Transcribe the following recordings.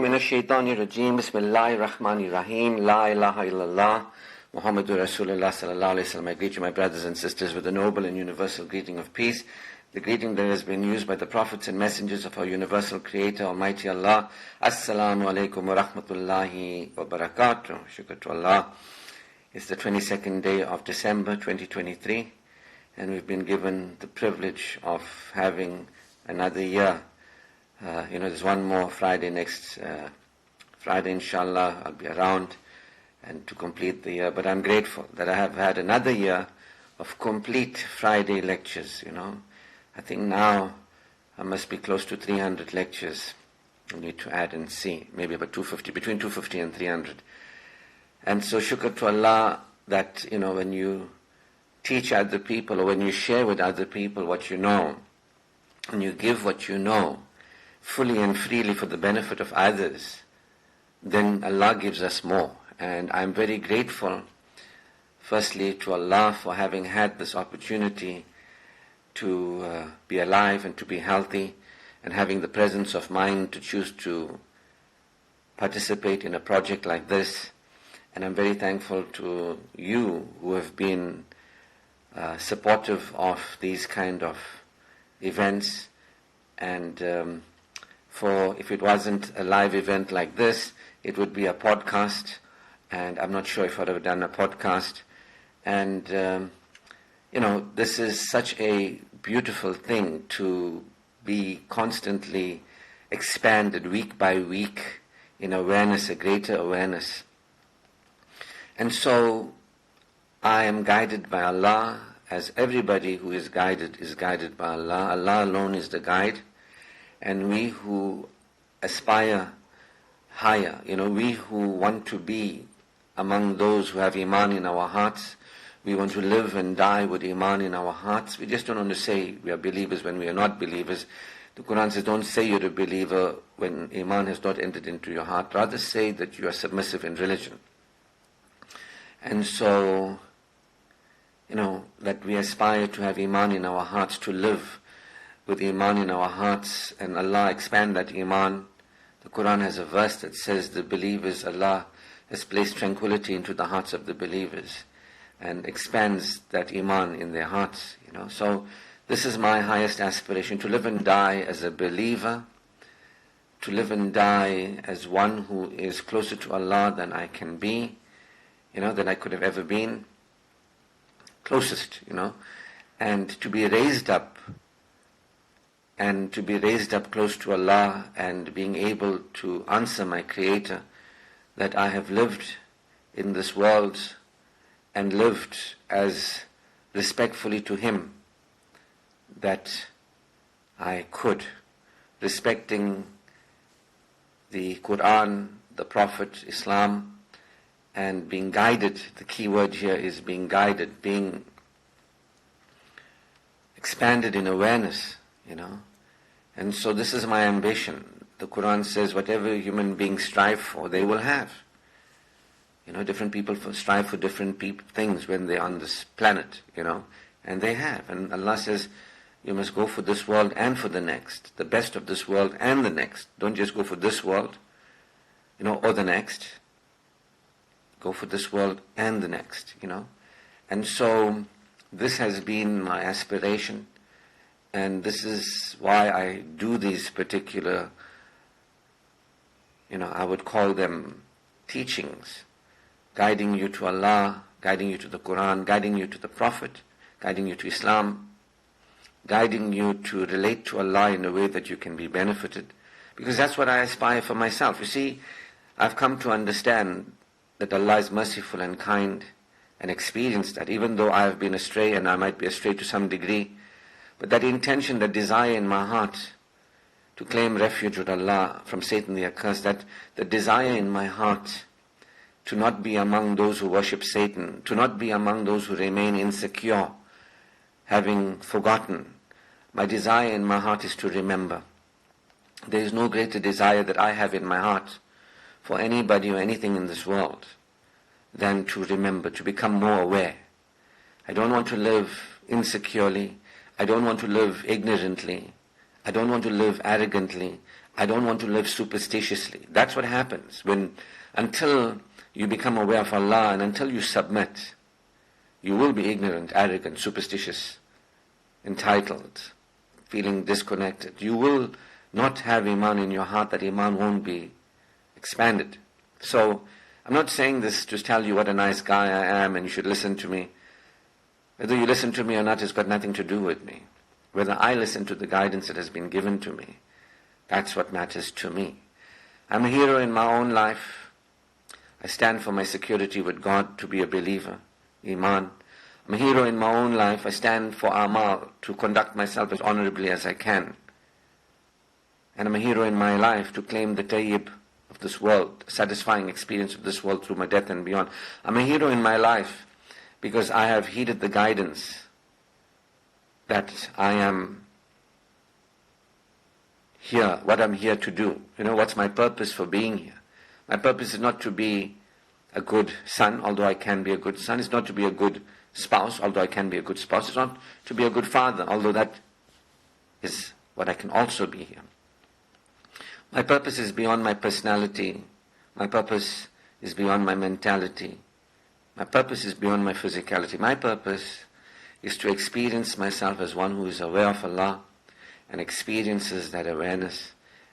من الشيطان الرجيم بسم الله الرحمن الرحيم لا إله إلا الله Muhammadur Rasulullah sallallahu alayhi wa sallam. I greet you, my brothers and sisters, with the noble and universal greeting of peace, the greeting that has been used by the prophets and messengers of our universal creator, Almighty Allah. Assalamu alaikum wa rahmatullahi wa barakatuh. Shukr to Allah. It's the 22nd day of December 2023, and we've been given the privilege of having another year. There's one more Friday next Friday, inshallah. I'll be around and to complete the year. But I'm grateful that I have had another year of complete Friday lectures, I think now I must be close to 300 lectures. I need to add and see. Maybe about 250, between 250 and 300. And so shukr to Allah that, when you teach other people or when you share with other people what you know, and you give what you know fully and freely for the benefit of others, then Allah gives us more. And I'm very grateful, firstly, to Allah for having had this opportunity to be alive and to be healthy, and having the presence of mind to choose to participate in a project like this. And I'm very thankful to you who have been supportive of these kind of events. And for if it wasn't a live event like this, it would be a podcast. And I'm not sure if I'd have done a podcast. And, this is such a beautiful thing to be constantly expanded week by week in awareness, a greater awareness. And so I am guided by Allah, as everybody who is guided by Allah. Allah alone is the guide. And we who aspire higher, we who want to be among those who have Iman in our hearts, we want to live and die with Iman in our hearts. We just don't want to say we are believers when we are not believers. The Quran says, don't say you're a believer when Iman has not entered into your heart. Rather say that you are submissive in religion. And so, that we aspire to have Iman in our hearts, to live with Iman in our hearts, and Allah expand that Iman. The Quran has a verse that says the believers, Allah has placed tranquility into the hearts of the believers and expands that Iman in their hearts, So this is my highest aspiration, to live and die as a believer, to live and die as one who is closer to Allah than I can be, than I could have ever been, closest, and to be raised up, close to Allah, and being able to answer my Creator that I have lived in this world and lived as respectfully to Him that I could, respecting the Quran, the Prophet, Islam, and being guided. The key word here is being guided, being expanded in awareness, And so this is my ambition. The Quran says whatever human beings strive for, they will have. Different people strive for different things when they're on this planet, and they have. And Allah says, you must go for this world and for the next, the best of this world and the next. Don't just go for this world, or the next. Go for this world and the next, And so this has been my aspiration, and this is why I do these particular, I would call them teachings, guiding you to Allah, guiding you to the Quran, guiding you to the Prophet, guiding you to Islam, guiding you to relate to Allah in a way that you can be benefited. Because that's what I aspire for myself. You see, I've come to understand that Allah is merciful and kind, and experience that, even though I have been astray, and I might be astray to some degree, but that intention, that desire in my heart to claim refuge with Allah from Satan the accursed, that the desire in my heart to not be among those who worship Satan, to not be among those who remain insecure, having forgotten. My desire in my heart is to remember. There is no greater desire that I have in my heart for anybody or anything in this world than to remember, to become more aware. I don't want to live insecurely. I don't want to live ignorantly. I don't want to live arrogantly. I don't want to live superstitiously. That's what happens until you become aware of Allah and until you submit. You will be ignorant, arrogant, superstitious, entitled, feeling disconnected. You will not have Iman in your heart. That Iman won't be expanded. So, I'm not saying this to tell you what a nice guy I am and you should listen to me. Whether you listen to me or not has got nothing to do with me. Whether I listen to the guidance that has been given to me, that's what matters to me. I'm a hero in my own life. I stand for my security with God to be a believer, Iman. I'm a hero in my own life. I stand for Amal, to conduct myself as honorably as I can. And I'm a hero in my life to claim the tayyib of this world, satisfying experience of this world through my death and beyond. I'm a hero in my life because I have heeded the guidance that I am here, what I'm here to do. What's my purpose for being here? My purpose is not to be a good son, although I can be a good son. It's not to be a good spouse, although I can be a good spouse. It's not to be a good father, although that is what I can also be here. My purpose is beyond my personality. My purpose is beyond my mentality. My purpose is beyond my physicality. My purpose is to experience myself as one who is aware of Allah and experiences that awareness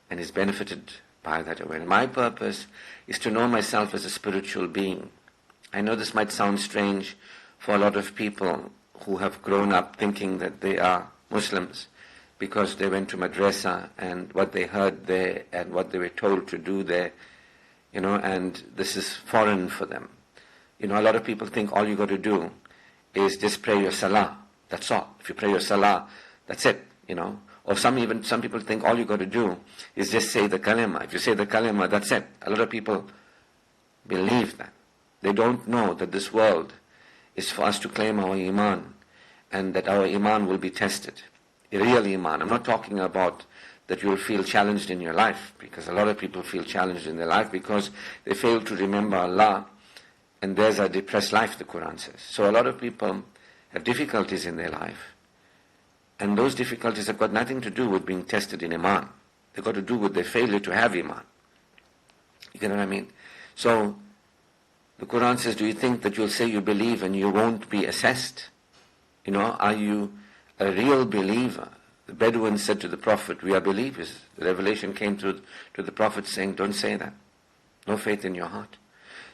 and is benefited by that awareness. My purpose is to know myself as a spiritual being. I know this might sound strange for a lot of people who have grown up thinking that they are Muslims because they went to madrasa and what they heard there and what they were told to do there, and this is foreign for them. A lot of people think all you got to do is just pray your salah. That's all. If you pray your salah, that's it, Or some people think all you got to do is just say the kalima. If you say the kalima, that's it. A lot of people believe that. They don't know that this world is for us to claim our Iman and that our Iman will be tested. A real Iman. I'm not talking about that you will feel challenged in your life, because a lot of people feel challenged in their life because they fail to remember Allah, and there's a depressed life, the Quran says. So a lot of people have difficulties in their life, and those difficulties have got nothing to do with being tested in Iman. They've got to do with their failure to have Iman. You get what I mean? So the Quran says, do you think that you'll say you believe and you won't be assessed? Are you a real believer? The Bedouins said to the Prophet, we are believers. The revelation came to the Prophet saying, don't say that. No faith in your heart.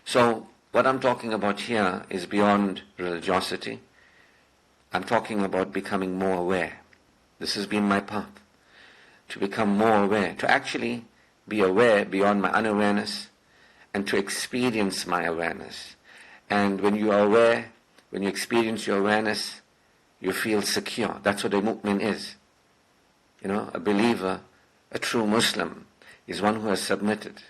So what I'm talking about here is beyond religiosity. I'm talking about becoming more aware. This has been my path. To become more aware. To actually be aware beyond my unawareness and to experience my awareness. And when you are aware, when you experience your awareness, you feel secure. That's what a mu'min is. A believer, a true Muslim, is one who has submitted.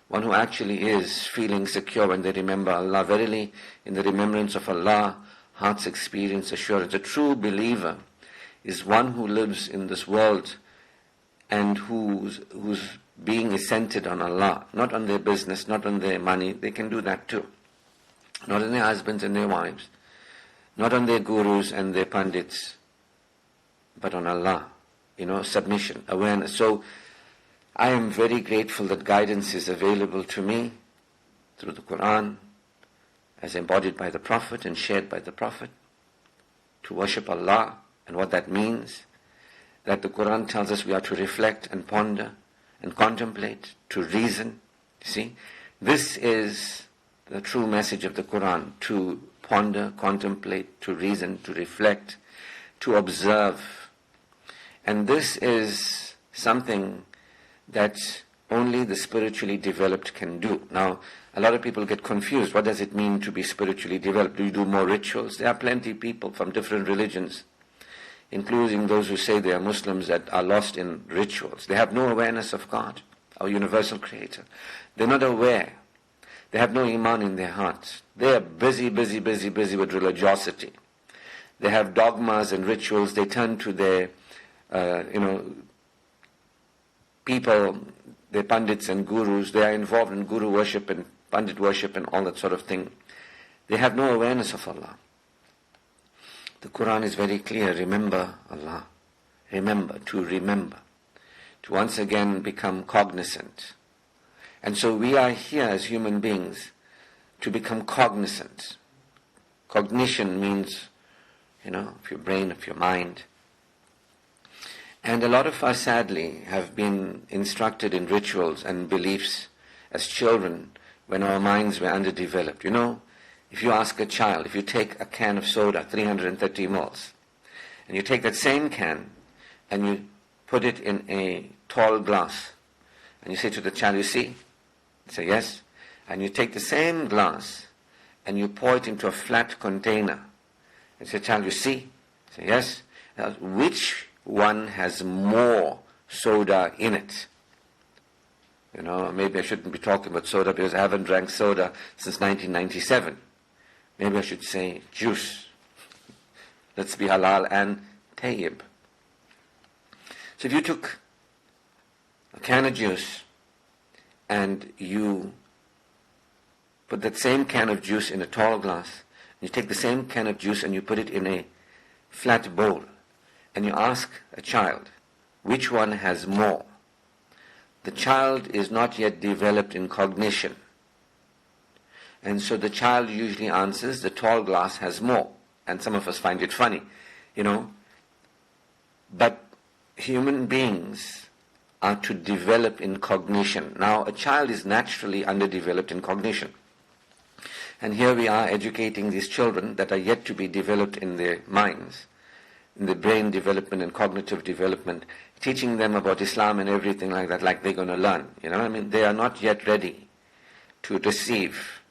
One who actually is feeling secure when they remember Allah. Verily, in the remembrance of Allah, hearts experience assurance. A true believer is one who lives in this world and whose being is centered on Allah, not on their business, not on their money. They can do that too. Not on their husbands and their wives, not on their gurus and their pandits, but on Allah. Submission, awareness. So I am very grateful that guidance is available to me through the Quran, as embodied by the Prophet and shared by the Prophet, to worship Allah, and what that means, that the Quran tells us we are to reflect and ponder and contemplate, to reason. You see, this is the true message of the Quran, to ponder, contemplate, to reason, to reflect, to observe. And this is something that only the spiritually developed can do. Now, a lot of people get confused. What does it mean to be spiritually developed? Do you do more rituals? There are plenty of people from different religions, including those who say they are Muslims, that are lost in rituals. They have no awareness of God, our universal creator. They're not aware. They have no Iman in their hearts. They are busy with religiosity. They have dogmas and rituals. They turn to their people, their pandits and gurus. They are involved in guru worship and pandit worship and all that sort of thing. They have no awareness of Allah. The Quran is very clear. Remember Allah. Remember, to remember. to once again become cognizant. And so we are here as human beings to become cognizant. Cognition means, of your brain, of your mind. And a lot of us, sadly, have been instructed in rituals and beliefs as children when our minds were underdeveloped. If you ask a child, if you take a can of soda, 330 ml, and you take that same can and you put it in a tall glass, and you say to the child, you see? They say, yes. And you take the same glass and you pour it into a flat container. And say, child, you see? Say, yes. Now, which one has more soda in it? Maybe I shouldn't be talking about soda because I haven't drank soda since 1997. Maybe I should say juice. Let's be halal and tayyib. So if you took a can of juice and you put that same can of juice in a tall glass, you take the same can of juice and you put it in a flat bowl, and you ask a child, which one has more? The child is not yet developed in cognition. And so the child usually answers, the tall glass has more. And some of us find it funny, But human beings are to develop in cognition. Now, a child is naturally underdeveloped in cognition. And here we are educating these children that are yet to be developed in their minds, in the brain development and cognitive development, teaching them about Islam and everything like that, like they're going to learn. They are not yet ready to receive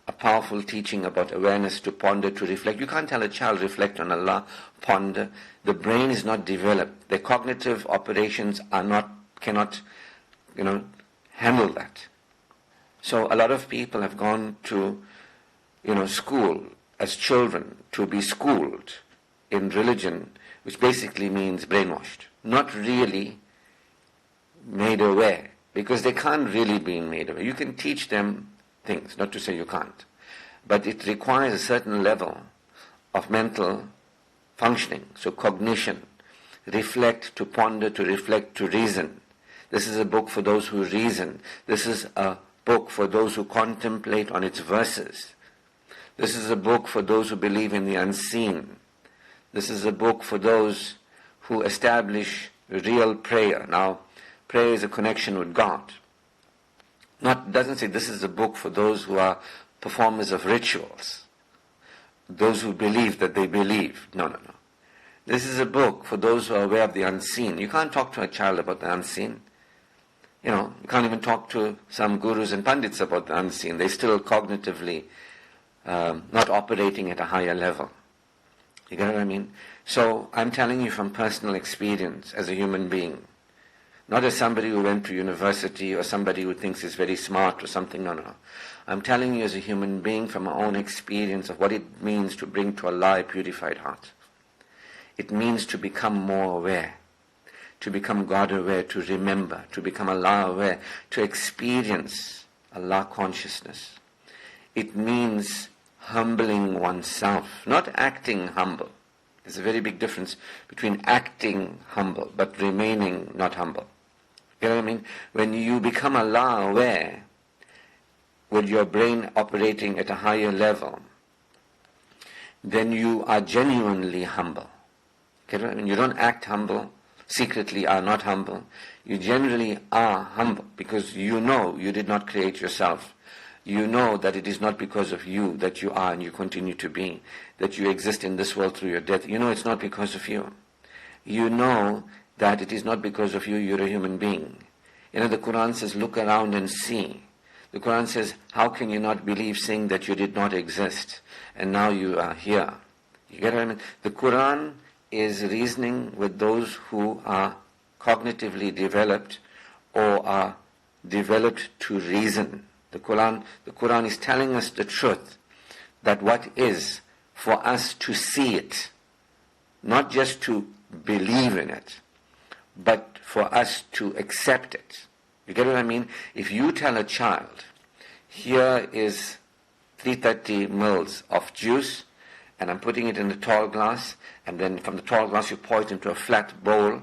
a powerful teaching about awareness, to ponder, to reflect. You can't tell a child, reflect on Allah, ponder. The brain is not developed. The cognitive operations cannot handle that. So a lot of people have gone to, school as children to be schooled in religion, which basically means brainwashed. Not really made aware, because they can't really be made aware. You can teach them things, not to say you can't. But it requires a certain level of mental functioning. So cognition, reflect, to ponder, to reflect, to reason. This is a book for those who reason. This is a book for those who contemplate on its verses. This is a book for those who believe in the unseen. This is a book for those who establish real prayer. Now, prayer is a connection with God. Doesn't say this is a book for those who are performers of rituals, those who believe that they believe. No. This is a book for those who are aware of the unseen. You can't talk to a child about the unseen. You can't even talk to some gurus and pandits about the unseen. They're still cognitively not operating at a higher level. You get what I mean? So I'm telling you from personal experience as a human being, not as somebody who went to university or somebody who thinks he's very smart or something. No. I'm telling you as a human being from my own experience of what it means to bring to Allah a purified heart. It means to become more aware, to become God aware, to remember, to become Allah aware, to experience Allah consciousness. It means humbling oneself, not acting humble. There's a very big difference between acting humble but remaining not humble. You know what I mean? When you become Allah aware, with your brain operating at a higher level, then you are genuinely humble. You know what I mean? You don't act humble, secretly are not humble. You generally are humble because you know you did not create yourself. You know that it is not because of you that you are and you continue to be, that you exist in this world through your death. You know it's not because of you. You know that it is not because of you, you're a human being. The Quran says, look around and see. The Quran says, how can you not believe saying that you did not exist and now you are here? You get what I mean? The Quran is reasoning with those who are cognitively developed or are developed to reason. The Quran is telling us the truth, that what is for us to see it, not just to believe in it, but for us to accept it. You get what I mean? If you tell a child, here is 330 ml of juice, and I'm putting it in a tall glass, and then from the tall glass you pour it into a flat bowl,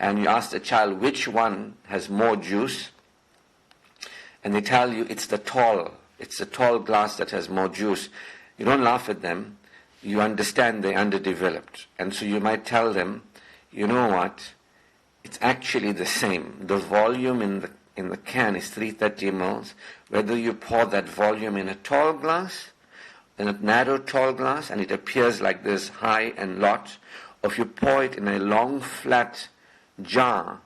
and you ask the child which one has more juice, and they tell you it's the tall glass that has more juice. You don't laugh at them. You understand they're underdeveloped. And so you might tell them, you know what, it's actually the same. The volume in the can is 330 mils. Whether you pour that volume in a tall glass, in a narrow tall glass, and it appears like this high and lot, or if you pour it in a long flat jar,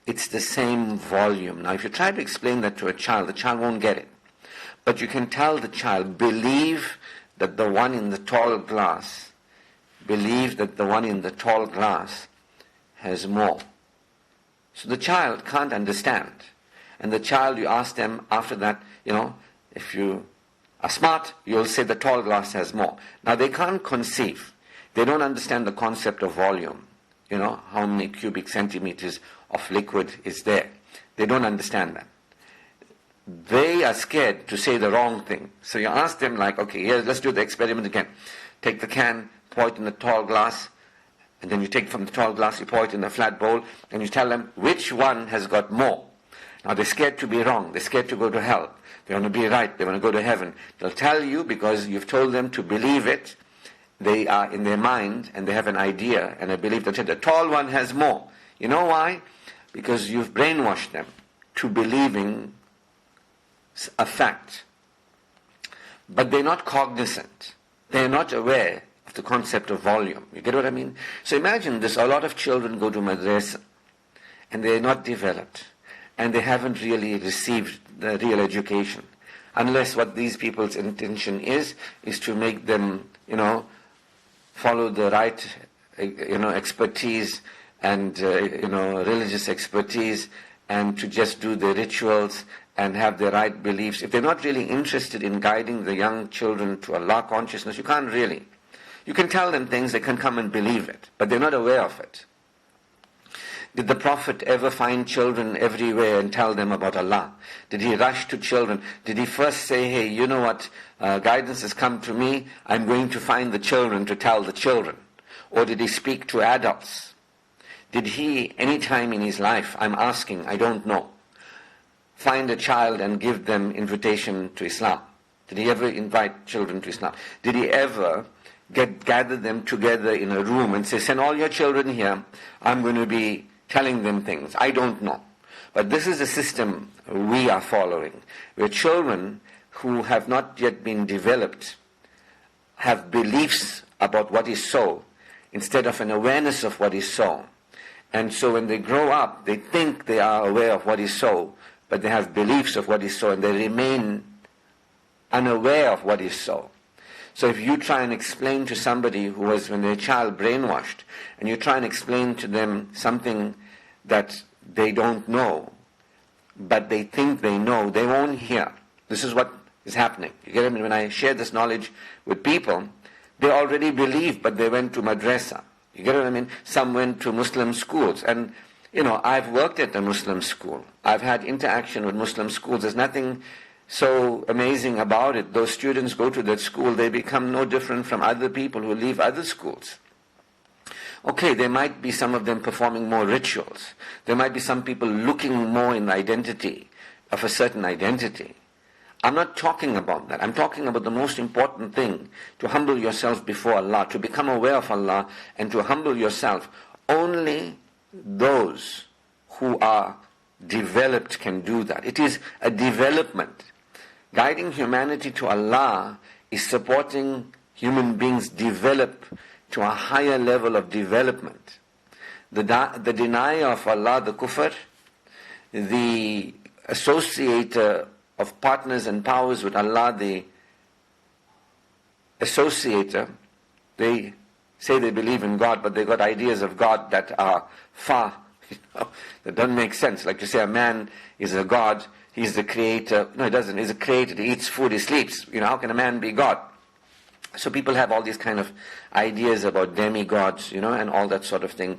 it's the same volume. Now if you try to explain that to a child, the child won't get it. But you can tell the child, believe that the one in the tall glass has more. So the child can't understand. And the child, you ask them after that, if you are smart, you'll say the tall glass has more. Now they can't conceive. They don't understand the concept of volume. How many cubic centimeters of liquid is there. They don't understand that. They are scared to say the wrong thing. So you ask them like, okay, here, let's do the experiment again. Take the can, pour it in a tall glass, and then you take from the tall glass, you pour it in a flat bowl, and you tell them which one has got more. Now they're scared to be wrong. They're scared to go to hell. They want to be right. They want to go to heaven. They'll tell you because you've told them to believe it. They are in their mind and they have an idea and a belief that the tall one has more. You know why? Because you've brainwashed them to believing a fact. But they're not cognizant. They're not aware of the concept of volume. You get what I mean? So imagine this, a lot of children go to madrasa and they're not developed and they haven't really received the real education. Unless what these people's intention is to make them, follow the right, expertise and, religious expertise and to just do the rituals and have the right beliefs. If they're not really interested in guiding the young children to Allah consciousness, you can't really. You can tell them things, they can come and believe it, but they're not aware of it. Did the Prophet ever find children everywhere and tell them about Allah? Did he rush to children? Did he first say, hey, you know what, guidance has come to me, I'm going to find the children to tell the children? Or did he speak to adults? Did he, any time in his life, I'm asking, I don't know, find a child and give them invitation to Islam? Did he ever invite children to Islam? Did he ever gather them together in a room and say, send all your children here, I'm going to be telling them things? I don't know. But this is the system we are following, where children who have not yet been developed have beliefs about what is so, instead of an awareness of what is so. And so when they grow up, they think they are aware of what is so, but they have beliefs of what is so, and they remain unaware of what is so. So if you try and explain to somebody who was, when they're a child, brainwashed, and you try and explain to them something that they don't know, but they think they know, they won't hear. This is what is happening. You get it? When I share this knowledge with people, they already believe, but they went to madrasa. You get what I mean? Some went to Muslim schools. And, I've worked at a Muslim school. I've had interaction with Muslim schools. There's nothing so amazing about it. Those students go to that school, they become no different from other people who leave other schools. Okay, there might be some of them performing more rituals. There might be some people looking more in the identity of a certain identity. I'm not talking about that. I'm talking about the most important thing, to humble yourself before Allah, to become aware of Allah, and to humble yourself. Only those who are developed can do that. It is a development. Guiding humanity to Allah is supporting human beings develop to a higher level of development. The denier of Allah, the kufr, the associator of partners and powers with Allah, the associator, they say they believe in God, but they got ideas of God that are far, that don't make sense. Like to say a man is a God, he's the creator. No, he doesn't. He's a creator. He eats food, he sleeps. How can a man be God? So people have all these kind of ideas about demigods, and all that sort of thing.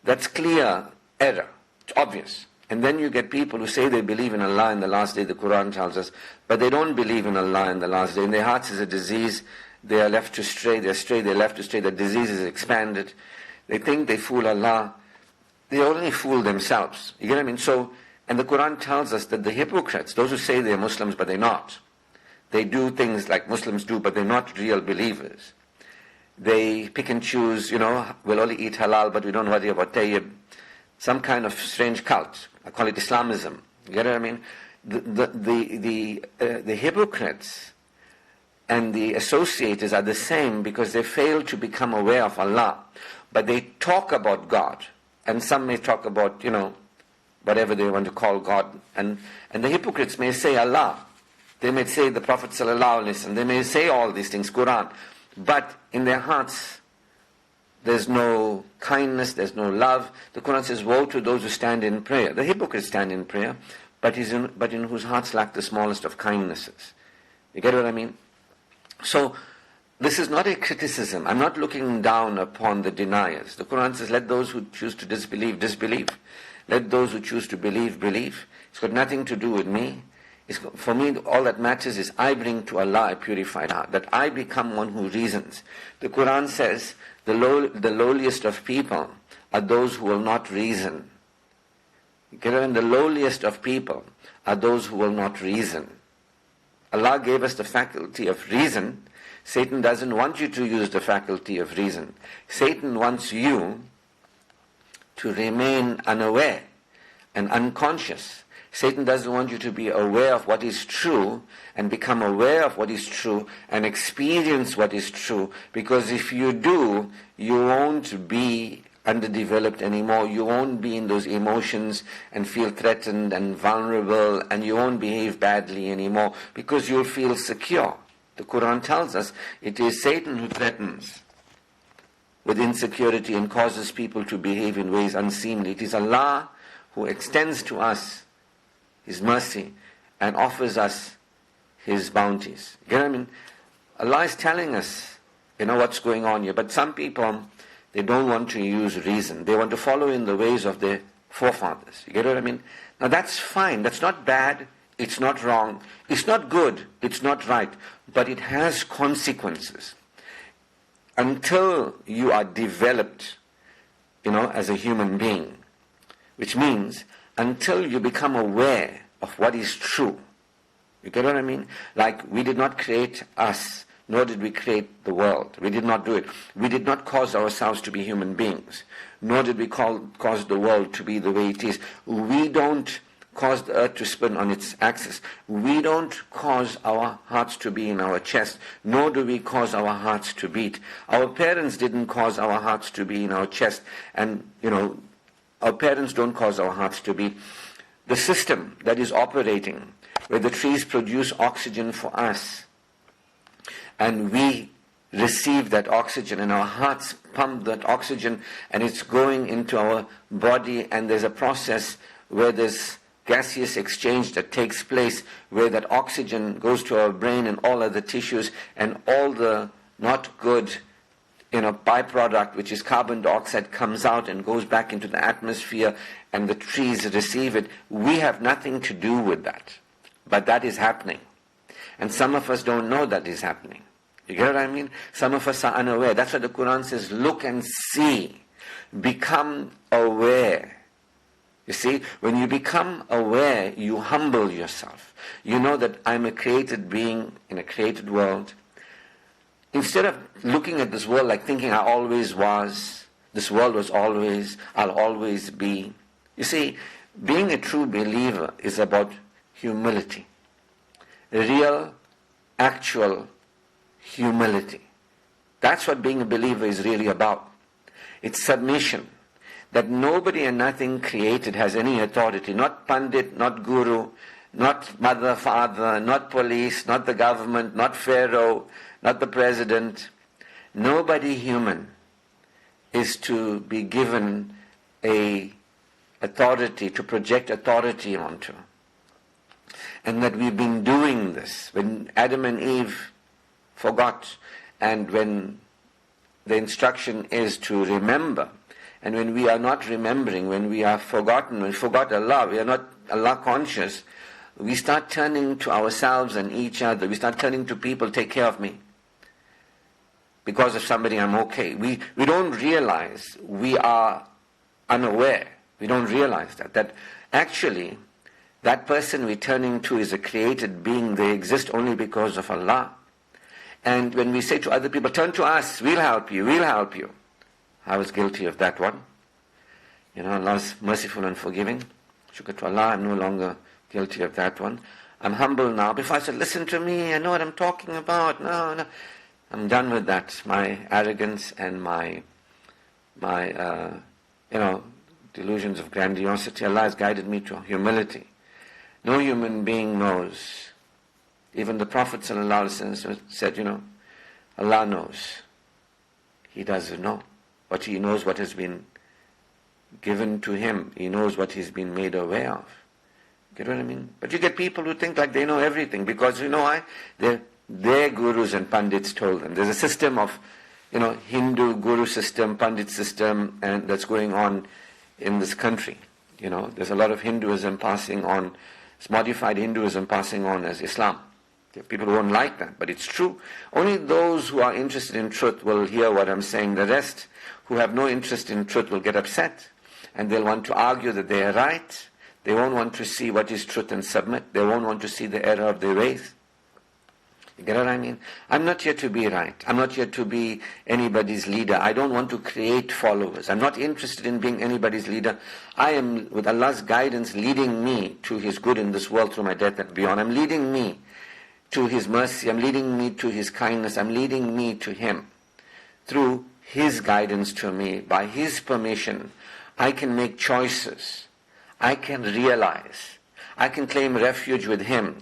That's clear error. It's obvious. And then you get people who say they believe in Allah in the last day, the Quran tells us, but they don't believe in Allah in the last day. In their hearts is a disease. They are left to stray. They're left to stray. The disease is expanded. They think they fool Allah. they only fool themselves. You get what I mean? So, and the Quran tells us that the hypocrites, those who say they're Muslims but they're not, they do things like Muslims do but they're not real believers. They pick and choose, we'll only eat halal but we don't worry about tayyib. Some kind of strange cult. I call it Islamism. You get what I mean? The hypocrites and the associators are the same because they fail to become aware of Allah. But they talk about God. And some may talk about, whatever they want to call God. And the hypocrites may say Allah. They may say the Prophet ﷺ. They may say all these things, Quran. But in their hearts, there's no kindness, there's no love. The Quran says, woe to those who stand in prayer. The hypocrites stand in prayer, but in whose hearts lack the smallest of kindnesses. You get what I mean? So, this is not a criticism. I'm not looking down upon the deniers. The Quran says, let those who choose to disbelieve, disbelieve. Let those who choose to believe, believe. It's got nothing to do with me. For me, all that matters is I bring to Allah a purified heart, that I become one who reasons. The Quran says, the lowliest of people are those who will not reason. And the lowliest of people are those who will not reason. Allah gave us the faculty of reason. Satan doesn't want you to use the faculty of reason. Satan wants you to remain unaware and unconscious. Satan doesn't want you to be aware of what is true and become aware of what is true and experience what is true. Because if you do, you won't be underdeveloped anymore. You won't be in those emotions and feel threatened and vulnerable, and you won't behave badly anymore because you'll feel secure. The Quran tells us it is Satan who threatens with insecurity and causes people to behave in ways unseemly. It is Allah who extends to us His mercy and offers us His bounties. You know what I mean? Allah is telling us, what's going on here. But some people, they don't want to use reason. They want to follow in the ways of their forefathers. You get what I mean? Now that's fine. That's not bad. It's not wrong. It's not good. It's not right. But it has consequences. Until you are developed, as a human being, which means until you become aware of what is true. You get what I mean? Like, we did not create us, nor did we create the world. We did not do it. We did not cause ourselves to be human beings, nor did we cause the world to be the way it is. We don't cause the earth to spin on its axis. We don't cause our hearts to be in our chest, nor do we cause our hearts to beat. Our parents didn't cause our hearts to be in our chest, and, our parents don't cause our hearts to beat. The system that is operating, where the trees produce oxygen for us, and we receive that oxygen, and our hearts pump that oxygen, and it's going into our body, and there's a process where there's gaseous exchange that takes place, where that oxygen goes to our brain and all other tissues, and all the not good byproduct, which is carbon dioxide, comes out and goes back into the atmosphere, and the trees receive it. We have nothing to do with that. But that is happening. And some of us don't know that is happening. You get what I mean? Some of us are unaware. That's why the Quran says, look and see. Become aware. You see, when you become aware, you humble yourself. You know that I'm a created being in a created world. Instead of looking at this world like thinking I always was, this world was always, I'll always be. You see, being a true believer is about humility. Real, actual humility. That's what being a believer is really about. It's submission. That nobody and nothing created has any authority. Not Pandit, not Guru, not mother, father, not police, not the government, not Pharaoh, not the president. Nobody human is to be given a authority, to project authority onto. And that we've been doing this. When Adam and Eve forgot, and when the instruction is to remember, and when we are not remembering, when we are forgotten, we forgot Allah, we are not Allah conscious, we start turning to ourselves and each other. We start turning to people, take care of me. Because of somebody, I'm okay. We don't realize we are unaware. We don't realize that actually that person we're turning to is a created being. They exist only because of Allah. And when we say to other people, turn to us, we'll help you, I was guilty of that one. Allah is merciful and forgiving. Shukr to Allah, I'm no longer guilty of that one. I'm humble now. Before I said, listen to me, I know what I'm talking about. No. I'm done with that. My arrogance and my delusions of grandiosity. Allah has guided me to humility. No human being knows. Even the Prophet ﷺ said, Allah knows. He doesn't know. But He knows what has been given to Him. He knows what He's been made aware of. Get what I mean? But you get people who think like they know everything because why? Their gurus and pandits told them. There's a system of, Hindu guru system, pandit system, and that's going on in this country. There's a lot of Hinduism passing on, it's modified Hinduism passing on as Islam. People won't like that, but it's true. Only those who are interested in truth will hear what I'm saying. The rest who have no interest in truth will get upset. And they'll want to argue that they are right. They won't want to see what is truth and submit. They won't want to see the error of their ways. You get what I mean? I'm not here to be right. I'm not here to be anybody's leader. I don't want to create followers. I'm not interested in being anybody's leader. I am, with Allah's guidance, leading me to His good in this world through my death and beyond. I'm leading me to His mercy. I'm leading me to His kindness. I'm leading me to Him. Through His guidance to me, by His permission, I can make choices. I can realize. I can claim refuge with Him.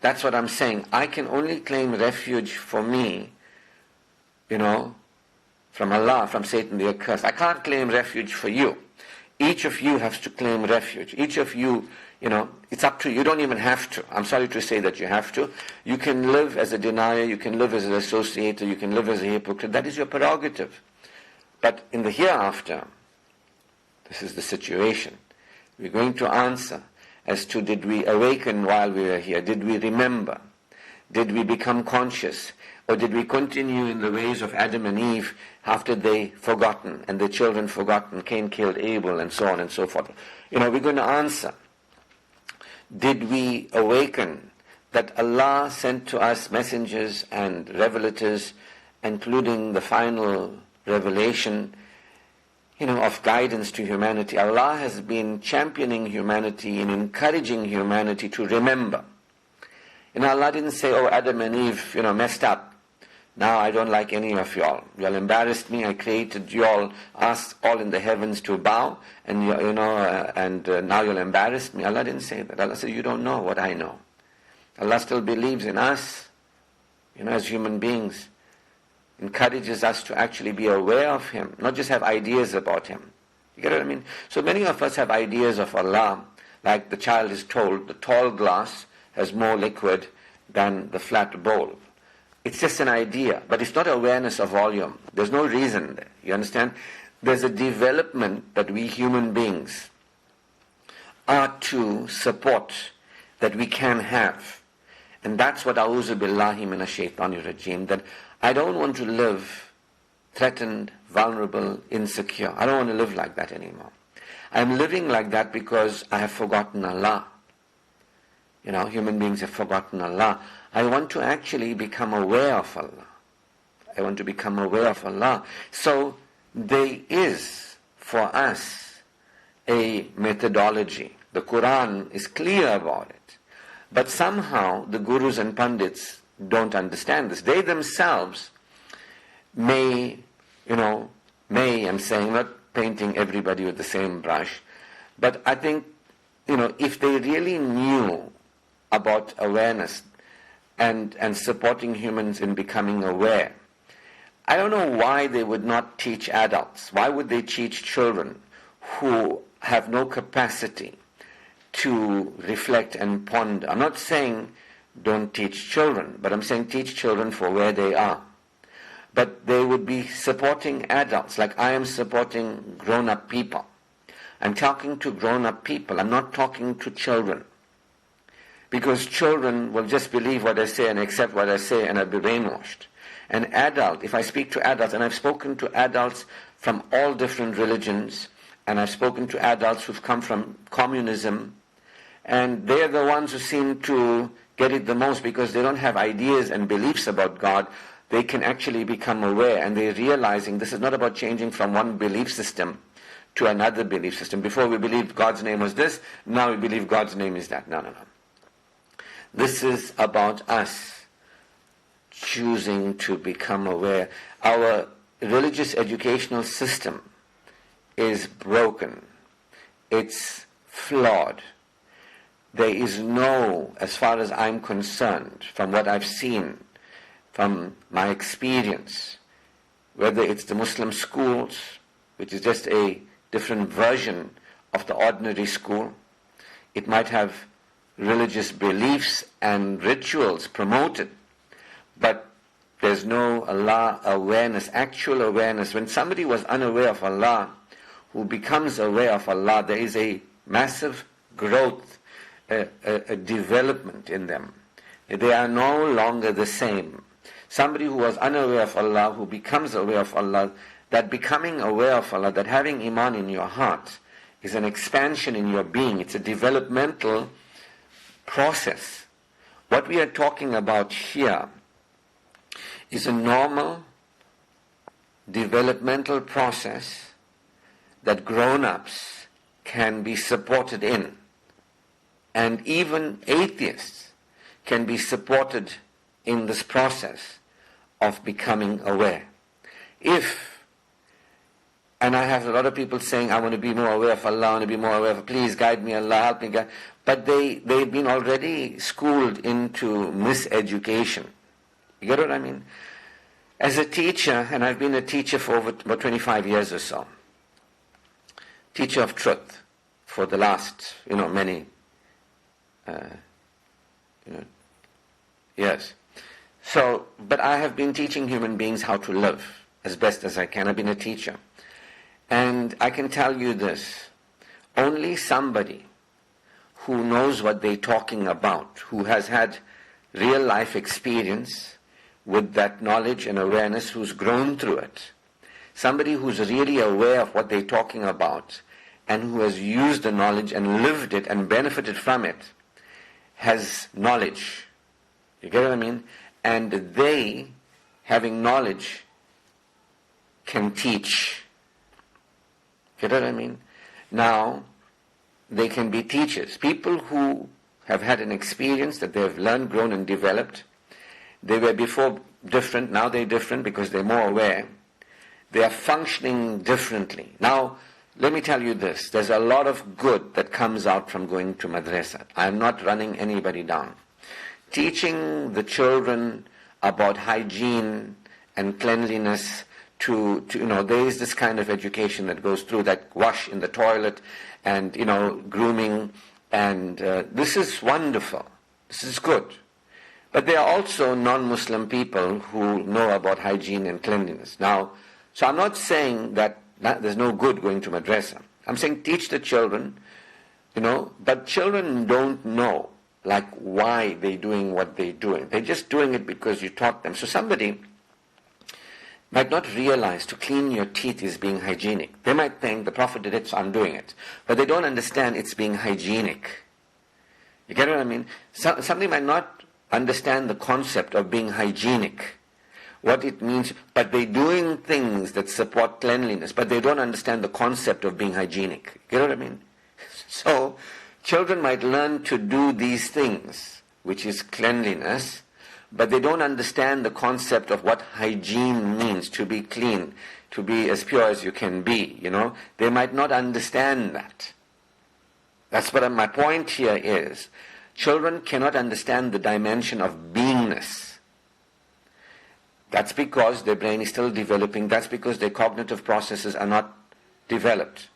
That's what I'm saying. I can only claim refuge for me, from Allah, from Satan the accursed. I can't claim refuge for you. Each of you has to claim refuge. Each of you, it's up to you. You don't even have to. I'm sorry to say that you have to. You can live as a denier. You can live as an associator. You can live as a hypocrite. That is your prerogative. But in the hereafter, this is the situation. We're going to answer as to, did we awaken while we were here? Did we remember? Did we become conscious? Or did we continue in the ways of Adam and Eve after they forgotten and their children forgotten? Cain killed Abel and so on and so forth. We're going to answer. Did we awaken that Allah sent to us messengers and revelators, including the final revelation of guidance to humanity? Allah has been championing humanity and encouraging humanity to remember. Allah didn't say, oh, Adam and Eve, messed up. Now I don't like any of y'all. Y'all embarrassed me. I created y'all, asked all in the heavens to bow, and now you'll embarrass me. Allah didn't say that. Allah said, you don't know what I know. Allah still believes in us, as human beings. Encourages us to actually be aware of Him, not just have ideas about Him. You get what I mean? So many of us have ideas of Allah, like the child is told, the tall glass has more liquid than the flat bowl. It's just an idea, but it's not awareness of volume. There's no reason there. You understand? There's a development that we human beings are to support, that we can have. And that's what A'udhu Billahi Minash Shaitanir Rajim, that I don't want to live threatened, vulnerable, insecure. I don't want to live like that anymore. I'm living like that because I have forgotten Allah. Human beings have forgotten Allah. I want to actually become aware of Allah. I want to become aware of Allah. So there is for us a methodology. The Quran is clear about it. But somehow the gurus and pandits don't understand this. They themselves I'm saying, not painting everybody with the same brush, but I think, if they really knew about awareness and supporting humans in becoming aware, I don't know why they would not teach adults. Why would they teach children who have no capacity to reflect and ponder? I'm not saying don't teach children, but I'm saying teach children for where they are. But they would be supporting adults, like I am supporting grown-up people. I'm talking to grown-up people. I'm not talking to children. Because children will just believe what I say and accept what I say, and I'll be brainwashed. An adult, if I speak to adults, and I've spoken to adults from all different religions, and I've spoken to adults who've come from communism, and they're the ones who seem to get it the most because they don't have ideas and beliefs about God. They can actually become aware, and they're realizing this is not about changing from one belief system to another belief system. Before we believed God's name was this, now we believe God's name is that. No. This is about us choosing to become aware. Our religious educational system is broken. It's flawed. There is no, as far as I'm concerned, from what I've seen, from my experience, whether it's the Muslim schools, which is just a different version of the ordinary school, it might have religious beliefs and rituals promoted, but there's no Allah awareness, actual awareness. When somebody was unaware of Allah, who becomes aware of Allah, there is a massive growth, a development in them. They are no longer the same. Somebody who was unaware of Allah, who becomes aware of Allah, that becoming aware of Allah, that having Iman in your heart, is an expansion in your being. It's a developmental process. What we are talking about here is a normal developmental process that grown-ups can be supported in. And even atheists can be supported in this process of becoming aware. And I have a lot of people saying, I want to be more aware of Allah, I want to be more aware of, please guide me, Allah, help me, guide. But they've been already schooled into miseducation. You get what I mean? As a teacher, and I've been a teacher for over about 25 years or so, teacher of truth for the last, many years. So, but I have been teaching human beings how to live as best as I can. I've been a teacher. And I can tell you this, only somebody who knows what they're talking about, who has had real life experience with that knowledge and awareness, who's grown through it, somebody who's really aware of what they're talking about and who has used the knowledge and lived it and benefited from it, has knowledge. You get what I mean? And they, having knowledge, can teach. Get what I mean? Now, they can be teachers. People who have had an experience that they have learned, grown and developed. They were before different, now they're different because they're more aware. They are functioning differently. Now, let me tell you this, there's a lot of good that comes out from going to madrasa. I'm not running anybody down. Teaching the children about hygiene and cleanliness, there is this kind of education that goes through, that wash in the toilet and, grooming, and this is wonderful. This is good. But there are also non-Muslim people who know about hygiene and cleanliness. Now, so I'm not saying that there's no good going to madrasa. I'm saying teach the children, but children don't know, why they're doing what they're doing. They're just doing it because you taught them. So somebody might not realize to clean your teeth is being hygienic. They might think the Prophet did it, so I'm doing it. But they don't understand it's being hygienic. You get what I mean? Somebody might not understand the concept of being hygienic, what it means, but they're doing things that support cleanliness, but they don't understand the concept of being hygienic. You get what I mean? So, children might learn to do these things, which is cleanliness, but they don't understand the concept of what hygiene means, to be clean, to be as pure as you can be, They might not understand that. That's what my point here is. Children cannot understand the dimension of beingness. That's because their brain is still developing. That's because their cognitive processes are not developed.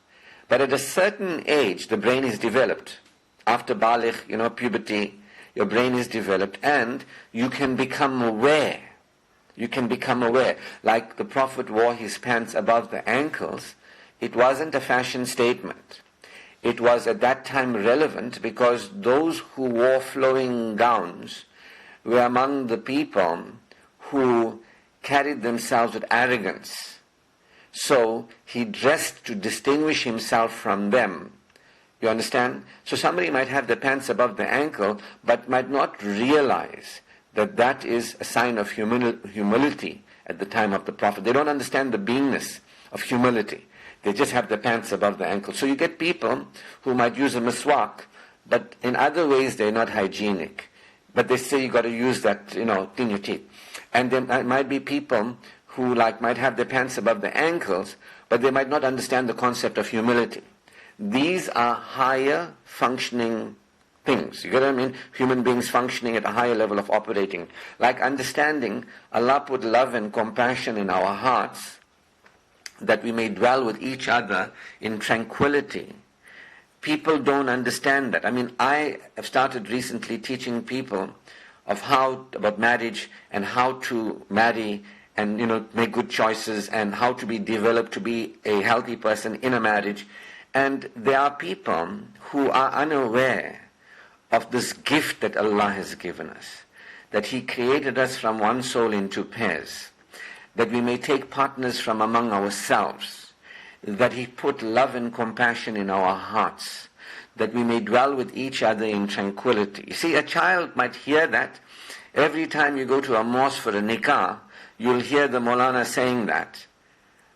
But at a certain age, the brain is developed. After baligh, puberty, your brain is developed and you can become aware. You can become aware. Like the Prophet wore his pants above the ankles, it wasn't a fashion statement. It was at that time relevant because those who wore flowing gowns were among the people who carried themselves with arrogance. So he dressed to distinguish himself from them. You understand? So somebody might have their pants above the ankle, but might not realize that that is a sign of humility at the time of the Prophet. They don't understand the beingness of humility. They just have their pants above the ankle. So you get people who might use a miswak, but in other ways they're not hygienic. But they say you got to use that, clean your teeth. And there might be people who might have their pants above their ankles, but they might not understand the concept of humility. These are higher functioning things. You get what I mean? Human beings functioning at a higher level of operating. Like understanding Allah put love and compassion in our hearts that we may dwell with each other in tranquility. People don't understand that. I have started recently teaching people about marriage and how to marry and make good choices and how to be developed to be a healthy person in a marriage. And there are people who are unaware of this gift that Allah has given us, that He created us from one soul into pairs, that we may take partners from among ourselves, that He put love and compassion in our hearts, that we may dwell with each other in tranquility. You see, a child might hear that. Every time you go to a mosque for a nikah, you'll hear the Maulana saying that.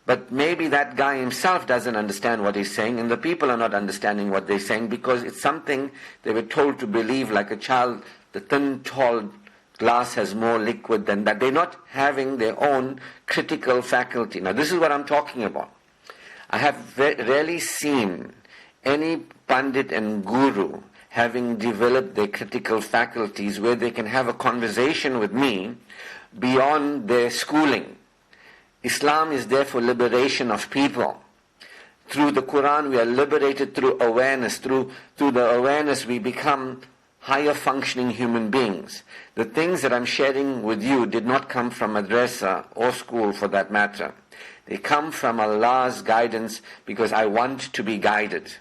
But maybe that guy himself doesn't understand what he's saying, and the people are not understanding what they're saying, because it's something they were told to believe, like a child, the thin, tall glass has more liquid than that. They're not having their own critical faculty. Now, this is what I'm talking about. I have rarely seen any Pandit and Guru having developed their critical faculties where they can have a conversation with me beyond their schooling. Islam is there for liberation of people. Through the Quran we are liberated through awareness. Through the awareness we become higher functioning human beings. The things that I'm sharing with you did not come from madrasa or school for that matter. They come from Allah's guidance because I want to be guided.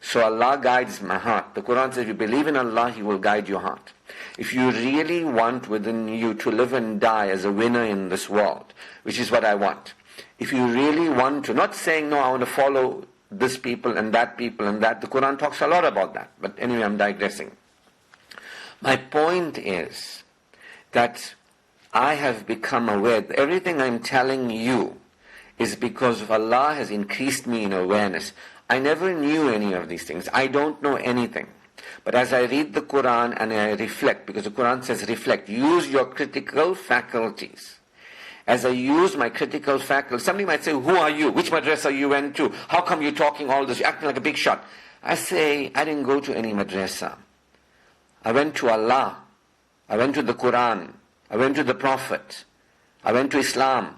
So Allah guides my heart. The Quran says if you believe in Allah, He will guide your heart. If you really want within you to live and die as a winner in this world, which is what I want. If you really want to, not saying, no, I want to follow this people and that people and that. The Quran talks a lot about that. But anyway, I'm digressing. My point is that I have become aware that everything I'm telling you is because of Allah has increased me in awareness. I never knew any of these things. I don't know anything. But as I read the Quran and I reflect, because the Quran says reflect, use your critical faculties. As I use my critical faculties, somebody might say, who are you? Which madrasa you went to? How come you're talking all this? You're acting like a big shot. I say, I didn't go to any madrasa. I went to Allah. I went to the Quran. I went to the Prophet. I went to Islam.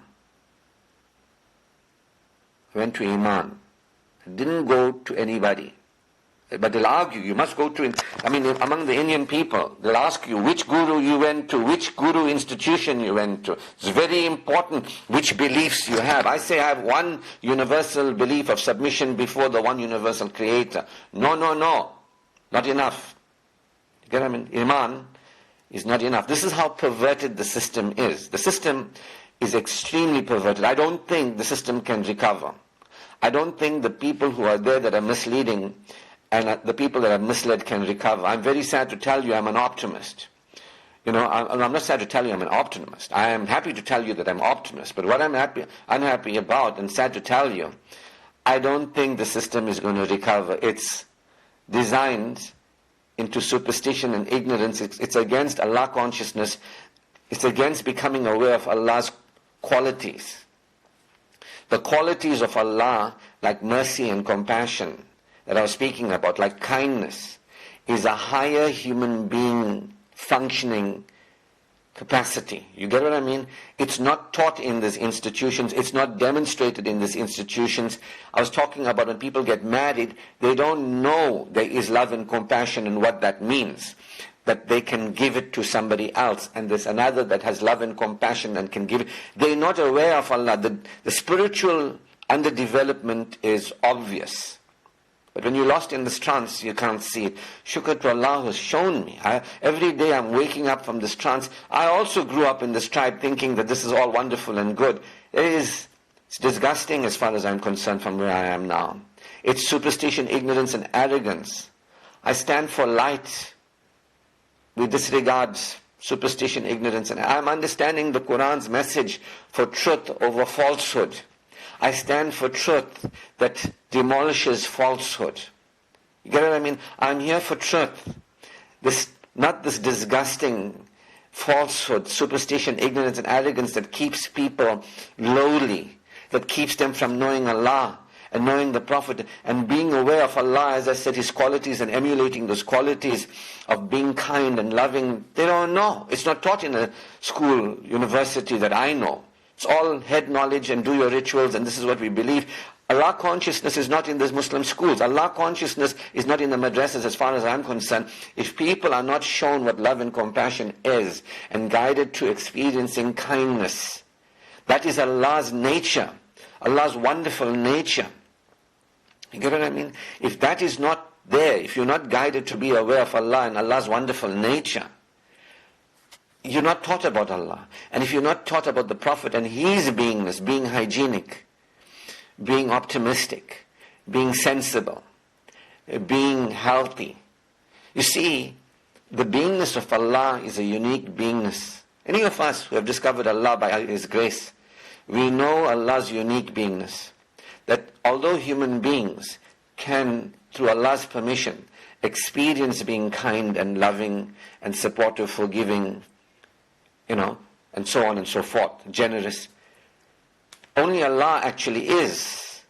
I went to Iman. I didn't go to anybody. But they'll argue, you must go to, among the Indian people, they'll ask you which guru you went to, which guru institution you went to. It's very important which beliefs you have. I say I have one universal belief of submission before the one universal creator. No, not enough. You get what I mean? Iman is not enough. This is how perverted the system is. The system is extremely perverted. I don't think the system can recover. I don't think the people who are there that are misleading and the people that are misled can recover. I'm very sad to tell you I'm an optimist. I'm not sad to tell you I'm an optimist. I am happy to tell you that I'm optimist. But what I'm unhappy about and sad to tell you, I don't think the system is going to recover. It's designed into superstition and ignorance. It's against Allah consciousness. It's against becoming aware of Allah's qualities. The qualities of Allah, like mercy and compassion, that I was speaking about, like kindness, is a higher human being functioning capacity. You get what I mean? It's not taught in these institutions. It's not demonstrated in these institutions. I was talking about when people get married, they don't know there is love and compassion and what that means. That they can give it to somebody else, and there's another that has love and compassion and can give it. They're not aware of Allah. The spiritual underdevelopment is obvious. But when you're lost in this trance, you can't see it. Shukr to Allah who has shown me. Every day I'm waking up from this trance. I also grew up in this tribe thinking that this is all wonderful and good. There is It's disgusting as far as I'm concerned from where I am now. It's superstition, ignorance and arrogance. I stand for light. We disregard superstition, ignorance, and I'm understanding the Quran's message for truth over falsehood. I stand for truth that demolishes falsehood. You get what I mean? I'm here for truth. Not this disgusting falsehood, superstition, ignorance and arrogance that keeps people lowly, that keeps them from knowing Allah and knowing the Prophet and being aware of Allah, as I said, His qualities and emulating those qualities of being kind and loving. They don't know. It's not taught in a school, university that I know. It's all head knowledge and do your rituals and this is what we believe. Allah consciousness is not in these Muslim schools. Allah consciousness is not in the madrasas as far as I'm concerned. If people are not shown what love and compassion is and guided to experiencing kindness, that is Allah's nature, Allah's wonderful nature. You get what I mean? If that is not there, if you're not guided to be aware of Allah and Allah's wonderful nature, you're not taught about Allah. And if you're not taught about the Prophet and His beingness, being hygienic, being optimistic, being sensible, being healthy. You see, the beingness of Allah is a unique beingness. Any of us who have discovered Allah by His grace, we know Allah's unique beingness. That although human beings can, through Allah's permission, experience being kind and loving and supportive, forgiving, and so on and so forth, generous, only Allah actually is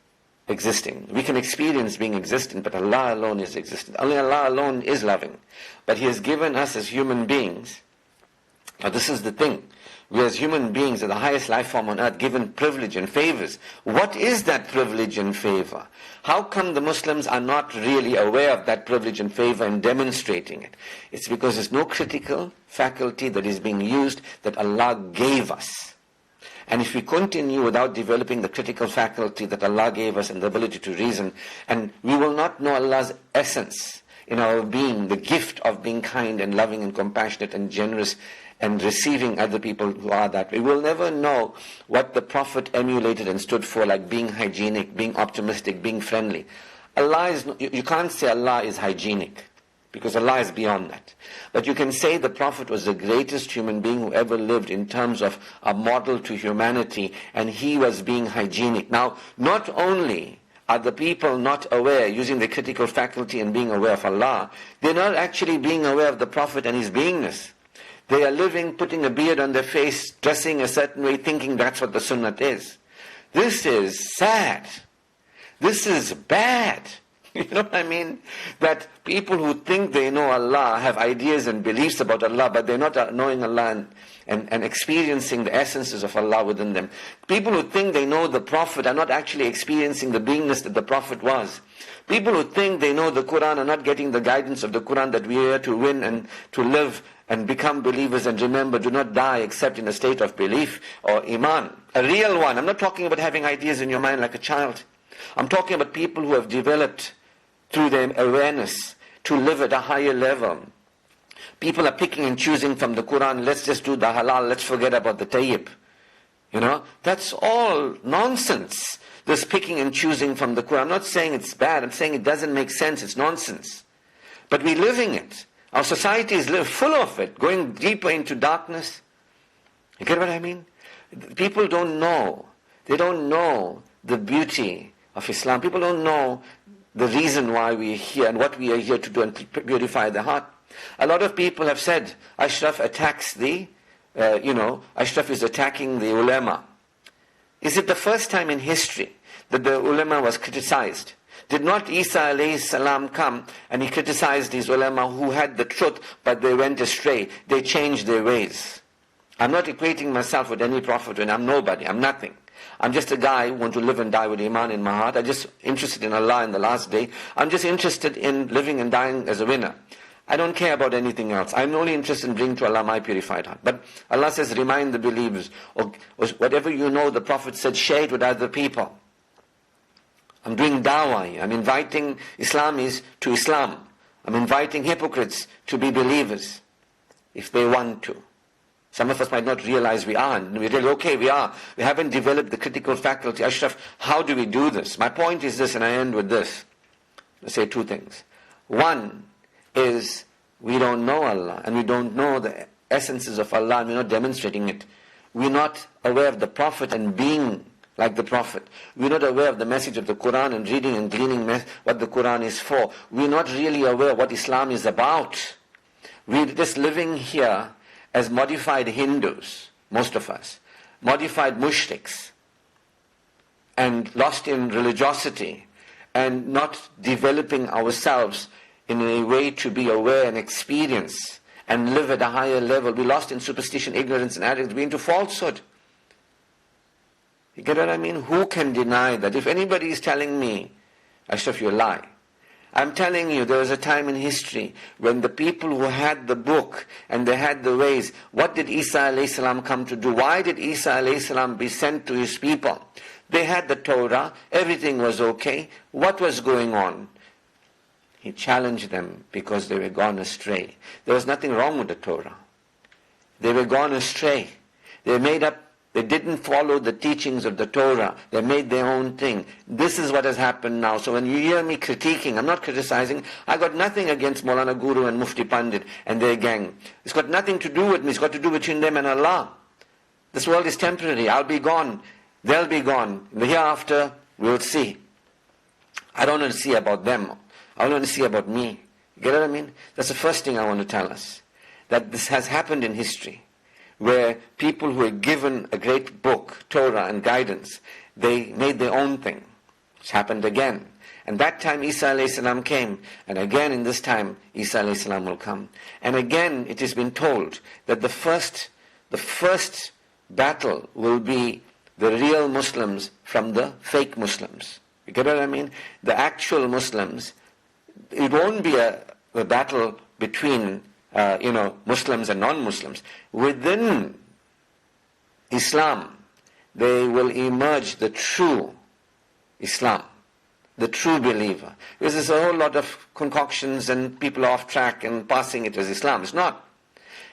existing. We can experience being existent, but Allah alone is existent. Only Allah alone is loving. But He has given us as human beings, now this is the thing, we as human beings are the highest life form on earth, given privilege and favors. What is that privilege and favor? How come the Muslims are not really aware of that privilege and favor and demonstrating it? It's because there's no critical faculty that is being used that Allah gave us. And if we continue without developing the critical faculty that Allah gave us and the ability to reason, and we will not know Allah's essence in our being, the gift of being kind and loving and compassionate and generous and receiving other people who are that way. We'll never know what the Prophet emulated and stood for, like being hygienic, being optimistic, being friendly. Allah is, you can't say Allah is hygienic, because Allah is beyond that. But you can say the Prophet was the greatest human being who ever lived in terms of a model to humanity, and he was being hygienic. Now, not only are the people not aware, using the critical faculty and being aware of Allah, they're not actually being aware of the Prophet and his beingness. They are living, putting a beard on their face, dressing a certain way, thinking that's what the sunnah is. This is sad. This is bad. You know what I mean? That people who think they know Allah have ideas and beliefs about Allah, but they're not knowing Allah and experiencing the essences of Allah within them. People who think they know the Prophet are not actually experiencing the beingness that the Prophet was. People who think they know the Quran are not getting the guidance of the Quran, that we are here to win and to live and become believers, and remember, do not die except in a state of belief or iman. A real one. I'm not talking about having ideas in your mind like a child. I'm talking about people who have developed through their awareness to live at a higher level. People are picking and choosing from the Quran. Let's just do the halal. Let's forget about the tayyib. That's all nonsense. This picking and choosing from the Quran. I'm not saying it's bad. I'm saying it doesn't make sense. It's nonsense. But we're living it. Our society is full of it, going deeper into darkness. You get what I mean? People don't know. They don't know the beauty of Islam. People don't know the reason why we are here and what we are here to do and purify the heart. A lot of people have said, Ashraf attacks Ashraf is attacking the ulama. Is it the first time in history that the ulama was criticized? Did not Isa alayhi salam come and he criticized these ulama who had the truth but they went astray? They changed their ways. I'm not equating myself with any prophet and I'm nobody. I'm nothing. I'm just a guy who wants to live and die with iman in my heart. I'm just interested in Allah in the last day. I'm just interested in living and dying as a winner. I don't care about anything else. I'm only interested in bringing to Allah my purified heart. But Allah says, remind the believers, or whatever you know, the Prophet said, share it with other people. I'm doing dawah. I'm inviting Islamis to Islam. I'm inviting hypocrites to be believers, if they want to. Some of us might not realize we are. And we realize, okay, we are. We haven't developed the critical faculty. Ashraf, how do we do this? My point is this, and I end with this. Let's say two things. One is we don't know Allah, and we don't know the essences of Allah, and we're not demonstrating it. We're not aware of the Prophet and being like the Prophet. We're not aware of the message of the Quran and reading and gleaning what the Quran is for. We're not really aware of what Islam is about. We're just living here as modified Hindus, most of us, modified mushriks, and lost in religiosity, and not developing ourselves in a way to be aware and experience and live at a higher level. We're lost in superstition, ignorance, and arrogance. We're into falsehood. You get what I mean? Who can deny that? If anybody is telling me, Ashraf, you lie. I'm telling you, there was a time in history when the people who had the book and they had the ways, what did Isa alayhi salam come to do? Why did Isa alayhi salam be sent to his people? They had the Torah, everything was okay. What was going on? He challenged them because they were gone astray. There was nothing wrong with the Torah. They were gone astray. They didn't follow the teachings of the Torah. They made their own thing. This is what has happened now. So when you hear me critiquing, I'm not criticizing. I got nothing against Maulana Guru and Mufti Pandit and their gang. It's got nothing to do with me. It's got to do between them and Allah. This world is temporary. I'll be gone. They'll be gone. In the hereafter, we'll see. I don't want to see about them. I want to see about me. You get what I mean? That's the first thing I want to tell us. That this has happened in history, where people who were given a great book, Torah and guidance, they made their own thing. It's happened again. And that time Isa alayhi salam came, and again in this time Isa alayhi salam will come. And again it has been told that the first battle will be the real Muslims from the fake Muslims. You get what I mean? The actual Muslims, it won't be a battle between Muslims and non-Muslims. Within Islam, they will emerge the true Islam, the true believer. Because there's a whole lot of concoctions and people off track and passing it as Islam. It's not.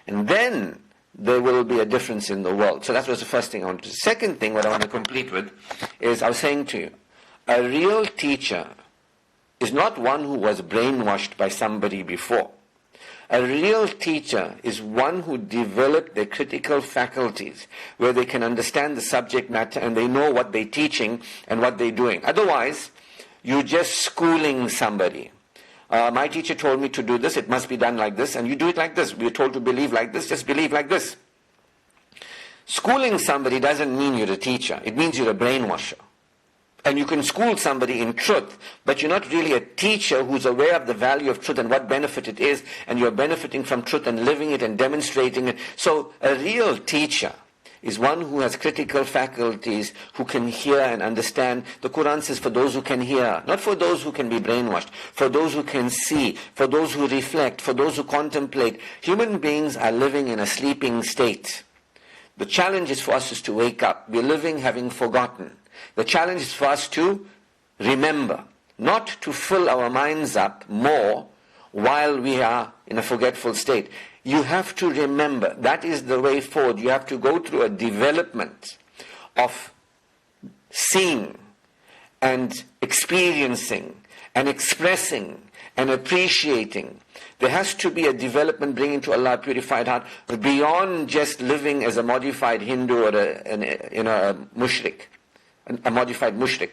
And then there will be a difference in the world. So that was the first thing I wanted to say. Second thing, what I want to complete with, is I was saying to you, a real teacher is not one who was brainwashed by somebody before. A real teacher is one who developed their critical faculties, where they can understand the subject matter and they know what they're teaching and what they're doing. Otherwise, you're just schooling somebody. My teacher told me to do this, it must be done like this, and you do it like this. We're told to believe like this, just believe like this. Schooling somebody doesn't mean you're a teacher. It means you're a brainwasher. And you can school somebody in truth, but you're not really a teacher who's aware of the value of truth and what benefit it is, and you're benefiting from truth and living it and demonstrating it. So a real teacher is one who has critical faculties, who can hear and understand. The Quran says for those who can hear, not for those who can be brainwashed, for those who can see, for those who reflect, for those who contemplate. Human beings are living in a sleeping state. The challenge is for us is to wake up. We're living having forgotten. The challenge is for us to remember, not to fill our minds up more while we are in a forgetful state. You have to remember, that is the way forward. You have to go through a development of seeing and experiencing and expressing and appreciating. There has to be a development bringing to Allah a purified heart beyond just living as a modified Hindu or a mushrik. A modified mushrik.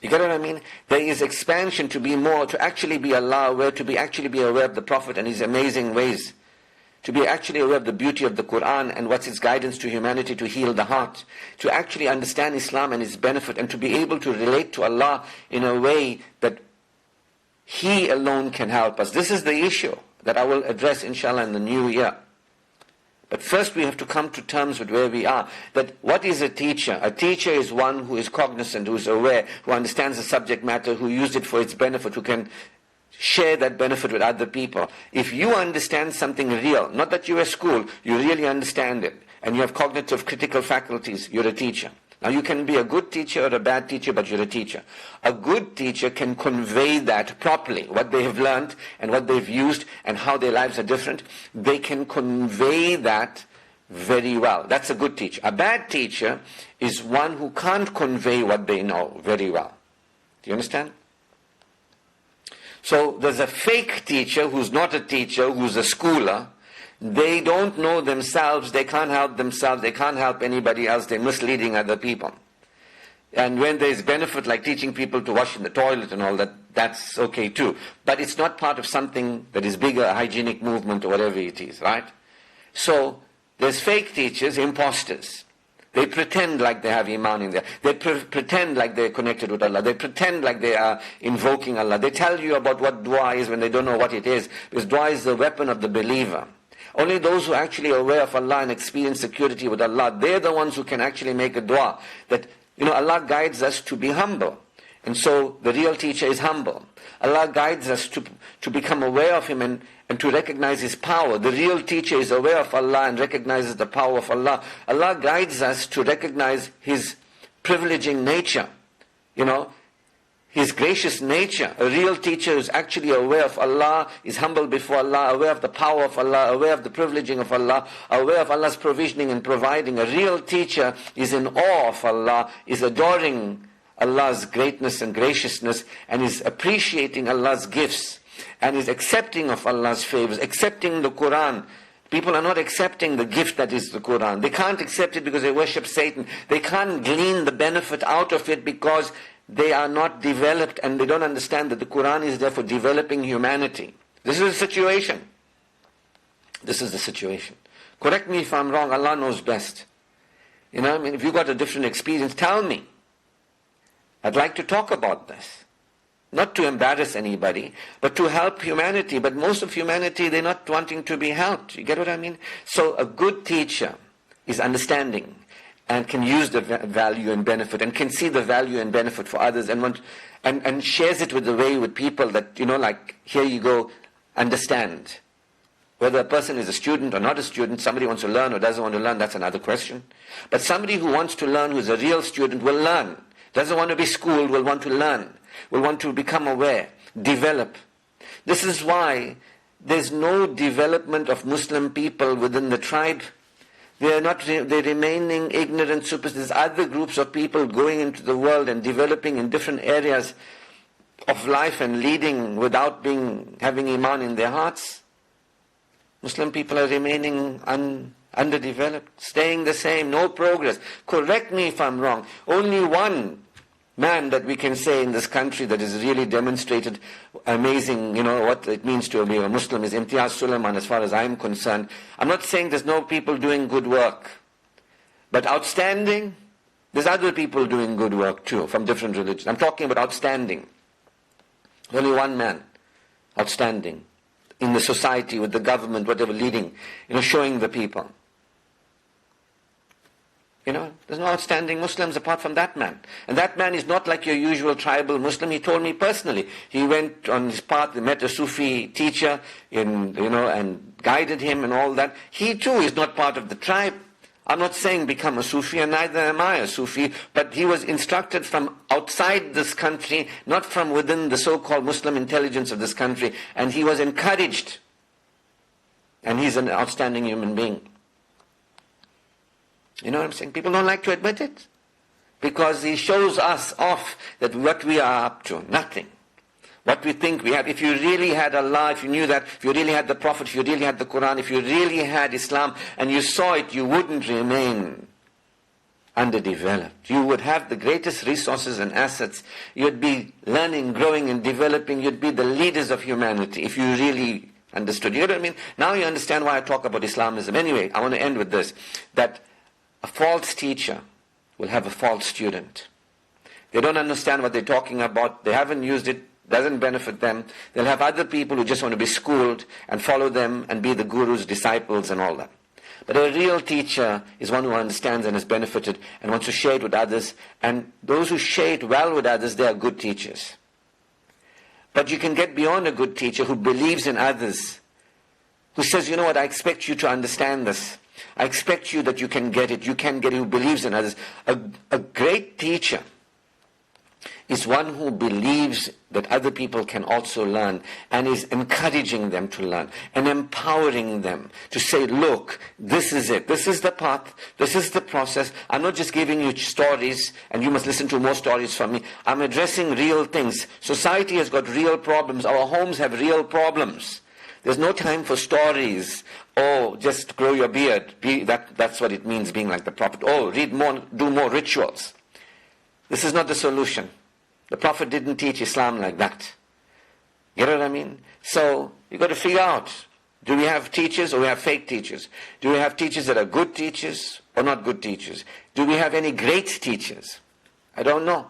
You get what I mean? There is expansion to be more, to actually be Allah aware, to actually be aware of the Prophet and his amazing ways, to be actually aware of the beauty of the Quran and what's its guidance to humanity to heal the heart, to actually understand Islam and its benefit, and to be able to relate to Allah in a way that He alone can help us. This is the issue that I will address inshallah in the new year. But first we have to come to terms with where we are. That what is a teacher? A teacher is one who is cognizant, who is aware, who understands the subject matter, who used it for its benefit, who can share that benefit with other people. If you understand something real, not that you're at school, you really understand it, and you have cognitive critical faculties, you're a teacher. Now you can be a good teacher or a bad teacher, but you're a teacher. A good teacher can convey that properly, what they have learned and what they've used and how their lives are different. They can convey that very well. That's a good teacher. A bad teacher is one who can't convey what they know very well. Do you understand? So there's a fake teacher who's not a teacher, who's a schooler. They don't know themselves, they can't help themselves, they can't help anybody else, they're misleading other people. And when there's benefit like teaching people to wash in the toilet and all that, that's okay too. But it's not part of something that is bigger, a hygienic movement or whatever it is, right? So there's fake teachers, imposters. They pretend like they have Iman in there. They pretend like they're connected with Allah. They pretend like they are invoking Allah. They tell you about what dua is when they don't know what it is. Because dua is the weapon of the believer. Only those who are actually aware of Allah and experience security with Allah, they're the ones who can actually make a dua. That, Allah guides us to be humble. And so the real teacher is humble. Allah guides us to become aware of Him and to recognize His power. The real teacher is aware of Allah and recognizes the power of Allah. Allah guides us to recognize His privileging nature, His gracious nature. A real teacher is actually aware of Allah, is humble before Allah, aware of the power of Allah, aware of the privileging of Allah, aware of Allah's provisioning and providing. A real teacher is in awe of Allah, is adoring Allah's greatness and graciousness, and is appreciating Allah's gifts, and is accepting of Allah's favors, accepting the Quran. People are not accepting the gift that is the Quran. They can't accept it because they worship Satan. They can't glean the benefit out of it because they are not developed and they don't understand that the Quran is there for developing humanity. This is the situation. This is the situation. Correct me if I'm wrong, Allah knows best. If you've got a different experience, tell me. I'd like to talk about this. Not to embarrass anybody, but to help humanity. But most of humanity, they're not wanting to be helped. You get what I mean? So a good teacher is understanding and can use the value and benefit and can see the value and benefit for others and shares it with people that, like, here you go, understand. Whether a person is a student or not a student, somebody wants to learn or doesn't want to learn, that's another question. But somebody who wants to learn, who's a real student, will learn. Doesn't want to be schooled, will want to learn. Will want to become aware, develop. This is why there's no development of Muslim people within the tribe. They're remaining ignorant, superstitious. There's other groups of people going into the world and developing in different areas of life and leading without having Iman in their hearts. Muslim people are remaining underdeveloped, staying the same, no progress. Correct me if I'm wrong. Only one man that we can say in this country that has really demonstrated amazing, what it means to be a Muslim is Imtiaz Sulaiman, as far as I'm concerned. I'm not saying there's no people doing good work, but outstanding, there's other people doing good work too, from different religions. I'm talking about outstanding. Only one man, outstanding, in the society, with the government, whatever, leading, showing the people. There's no outstanding Muslims apart from that man. And that man is not like your usual tribal Muslim. He told me personally. He went on his path, he met a Sufi teacher, and guided him and all that. He too is not part of the tribe. I'm not saying become a Sufi, and neither am I a Sufi, but he was instructed from outside this country, not from within the so-called Muslim intelligence of this country, and he was encouraged. And he's an outstanding human being. You know what I'm saying? People don't like to admit it. Because he shows us off that what we are up to, nothing. What we think we have. If you really had Allah, if you knew that, if you really had the Prophet, if you really had the Quran, if you really had Islam, and you saw it, you wouldn't remain underdeveloped. You would have the greatest resources and assets. You'd be learning, growing and developing. You'd be the leaders of humanity if you really understood. You know what I mean? Now you understand why I talk about Islamism. Anyway, I want to end with this. That a false teacher will have a false student. They don't understand what they're talking about. They haven't used it. Doesn't benefit them. They'll have other people who just want to be schooled and follow them and be the guru's disciples and all that. But a real teacher is one who understands and has benefited and wants to share it with others. And those who share it well with others, they are good teachers. But you can get beyond a good teacher who believes in others, who says, you know what, I expect you to understand this. I expect you that you can get it. You can get it, who believes in others. A great teacher is one who believes that other people can also learn and is encouraging them to learn and empowering them to say, look, this is it. This is the path. This is the process. I'm not just giving you stories and you must listen to more stories from me. I'm addressing real things. Society has got real problems. Our homes have real problems. There's no time for stories. Oh, just grow your beard. That's what it means, being like the Prophet. Oh, read more, do more rituals. This is not the solution. The Prophet didn't teach Islam like that. You know what I mean? So, you've got to figure out, do we have teachers or we have fake teachers? Do we have teachers that are good teachers or not good teachers? Do we have any great teachers? I don't know.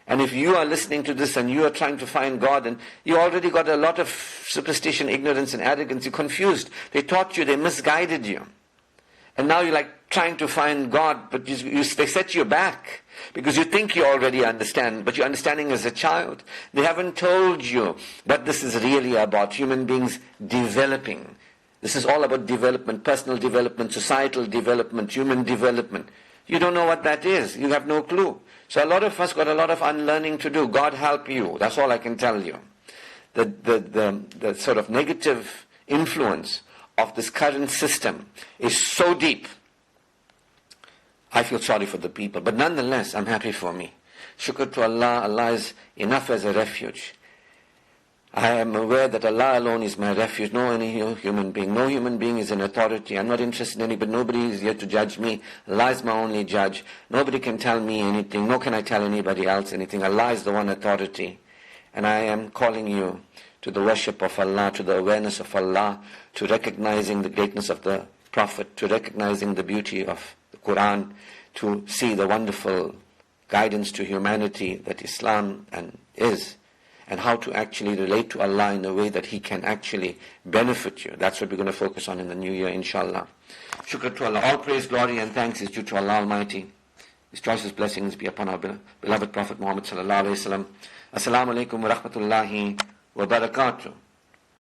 And if you are listening to this and you are trying to find God, and you already got a lot of superstition, ignorance and arrogance, you're confused. They taught you, they misguided you. And now you're like trying to find God, but they set you back. Because you think you already understand, but you're understanding as a child. They haven't told you what this is really about. Human beings developing. This is all about development, personal development, societal development, human development. You don't know what that is. You have no clue. So a lot of us got a lot of unlearning to do. God help you. That's all I can tell you. The sort of negative influence of this current system is so deep. I feel sorry for the people, but nonetheless, I'm happy for me. Shukr to Allah. Allah is enough as a refuge. I am aware that Allah alone is my refuge, no any human being. No human being is an authority. I'm not interested in anybody. Nobody is here to judge me. Allah is my only judge. Nobody can tell me anything, nor can I tell anybody else anything. Allah is the one authority. And I am calling you to the worship of Allah, to the awareness of Allah, to recognizing the greatness of the Prophet, to recognizing the beauty of the Quran, to see the wonderful guidance to humanity that Islam is, and how to actually relate to Allah in a way that He can actually benefit you. That's what we're going to focus on in the new year, inshallah. Shukr to Allah. All praise, glory and thanks is due to Allah Almighty. His choicest blessings be upon our beloved Prophet Muhammad sallallahu alaihi wasallam. Assalamu alaikum wa rahmatullahi wa barakatuh.